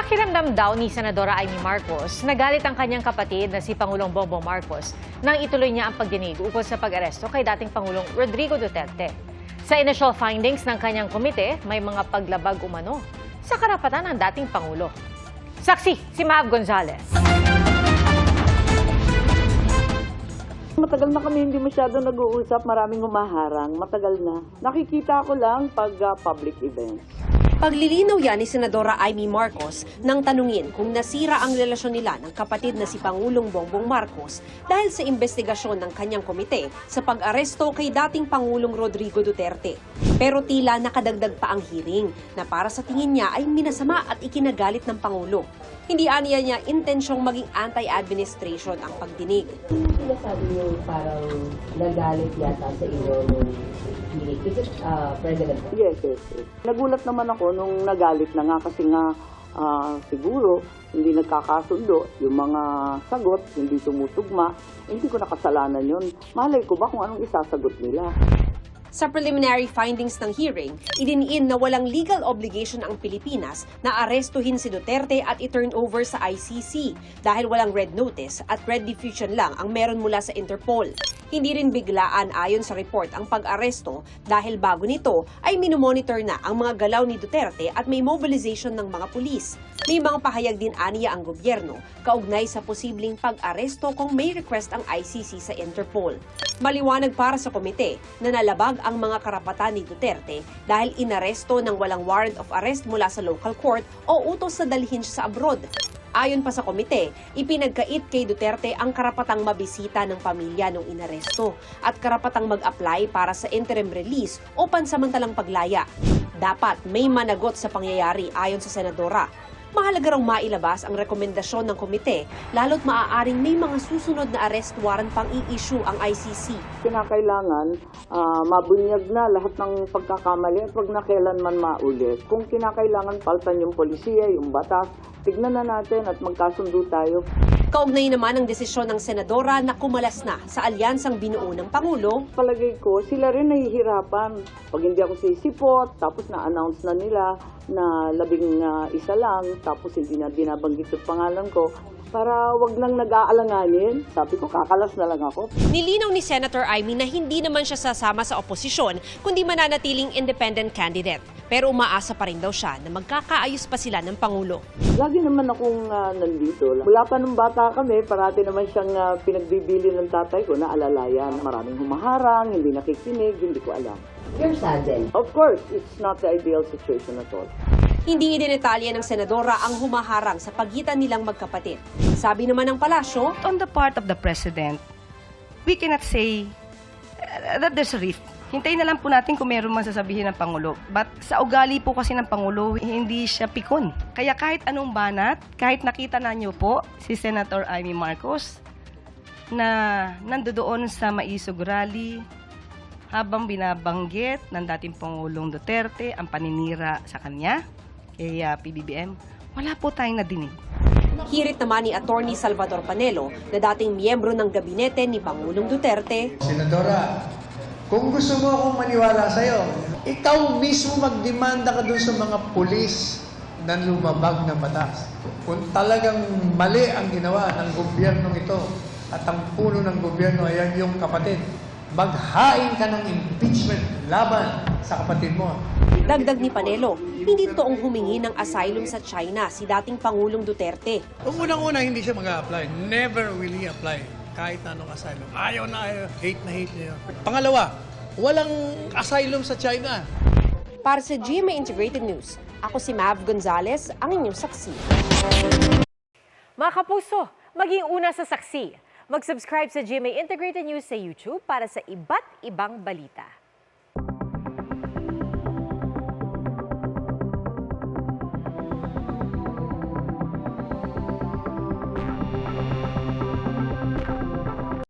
Pakiramdam daw ni Senadora Amy Marcos, nagalit ang kanyang kapatid na si Pangulong Bongbong Marcos nang ituloy niya ang pagdinig ukol sa pag-aresto kay dating Pangulong Rodrigo Duterte. Sa initial findings ng kanyang komite, may mga paglabag umano sa karapatan ng dating Pangulo. Saksi, si Mav Gonzalez. Matagal na kami hindi masyado nag-uusap, maraming humaharang, matagal na. Nakikita ko lang pag public events. Paglilinaw yan ni Senadora Amy Marcos nang tanungin kung nasira ang relasyon nila ng kapatid na si Pangulong Bongbong Marcos dahil sa investigasyon ng kanyang komite sa pag-aresto kay dating Pangulong Rodrigo Duterte. Pero tila nakadagdag pa ang hearing na para sa tingin niya ay minasama at ikinagalit ng Pangulo. Hindi aniya niya intensyong maging anti-administration ang pagdinig. Sinasabi niyo parang nagalit yata sa inyo nung hearing. Is it President? Yes. Nagulat naman ako nung nagalit na nga kasi nga siguro hindi nagkakasundo. Yung mga sagot, hindi tumutugma. Hindi ko nakasalanan yun. Malay ko ba kung anong isasagot nila? Sa preliminary findings ng hearing, idiniin na walang legal obligation ang Pilipinas na arestuhin si Duterte at i-turn over sa ICC dahil walang red notice at red diffusion lang ang meron mula sa Interpol. Hindi rin biglaan ayon sa report ang pag-aresto dahil bago nito ay minomonitor na ang mga galaw ni Duterte at may mobilization ng mga pulis. May mga pahayag din aniya ang gobyerno kaugnay sa posibleng pag-aresto kung may request ang ICC sa Interpol. Maliwanag para sa komite na nalabag ang mga karapatan ni Duterte dahil inaresto ng walang warrant of arrest mula sa local court o utos na dalhin siya sa abroad. Ayon pa sa komite, ipinagkait kay Duterte ang karapatang mabisita ng pamilya nung inaresto at karapatang mag-apply para sa interim release o pansamantalang paglaya. Dapat may managot sa pangyayari ayon sa senadora. Mahalaga raw mailabas ang rekomendasyon ng komite, lalo't maaaring may mga susunod na arrest warrant pang i-issue ang ICC. Kinakailangan mabunyag na lahat ng pagkakamali at wag na kailanman maulit. Kung kinakailangan paltan yung polisiya, yung batas, tignan na natin at magkasundo tayo. Kaugnay naman ang desisyon ng senadora na kumalas na sa alyansang binuo ng Pangulo. Palagay ko, sila rin nahihirapan. Pag hindi ako sisipot, tapos na-announce na nila na 11 lang, tapos hindi na binabanggit yung pangalan ko, para wag lang nag-aalanganin. Sabi ko, kakalas na lang ako. Nilinaw ni Senator Amy na hindi naman siya sasama sa oposisyon, kundi mananatiling independent candidate. Pero umaasa pa rin daw siya na magkakaayos pa sila ng Pangulo. Lagi naman akong nandito. Mula pa nung bata kami, parati naman siyang pinagbibili ng tatay ko na alalayan. Maraming humaharang, hindi nakikinig, hindi ko alam. You're saddened. Of course, it's not the ideal situation at all. Hindi idinetalya ng senadora ang humaharang sa pagitan nilang magkapatid. Sabi naman ng palasyo, on the part of the President, we cannot say that there's a rift. Hintayin na lang po natin kung meron man sasabihin ng Pangulo. But sa ugali po kasi ng Pangulo, hindi siya pikon. Kaya kahit anong banat, kahit nakita na niyo po si Senator Amy Marcos na nandoon sa Maisog Rally habang binabanggit ng dating Pangulong Duterte ang paninira sa kanya, kay PBBM, wala po tayong nadinig. hirit naman ni Attorney Salvador Panelo na dating miyembro ng gabinete ni Pangulong Duterte. Senadora, kung gusto mo akong maniwala sa'yo, ikaw mismo magdemanda ka dun sa mga pulis na lumabag ng batas. Kung talagang mali ang ginawa ng gobyernong ito at ang puno ng gobyerno ay yung kapatid, maghain ka ng impeachment laban sa kapatid mo. Dagdag ni Panelo, hindi totoong humingi ng asylum sa China si dating Pangulong Duterte. Kung unang-una hindi siya mag-a-apply, never will he apply kahit na anong asylum. Ayaw na ayaw, hate na hate niya. Pangalawa, walang asylum sa China. Para sa GMA Integrated News, ako si Mav Gonzalez, ang inyong saksi. Mga kapuso, maging una sa saksi. Mag-subscribe sa GMA Integrated News sa YouTube para sa iba't ibang balita.